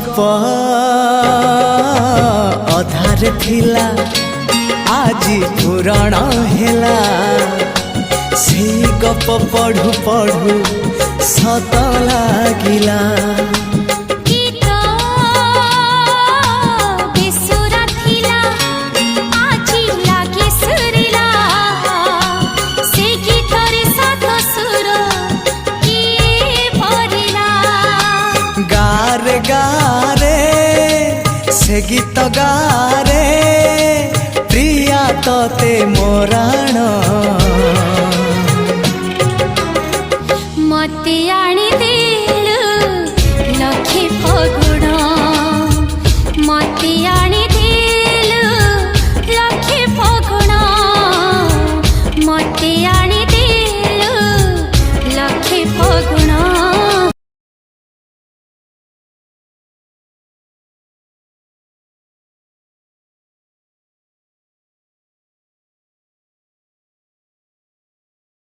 गप अधार थिला आजी पुराण हेला से गप पढ़ु पढ़ु सत लागिला गारे गारे से गीत गारे प्रिया तोते मोराण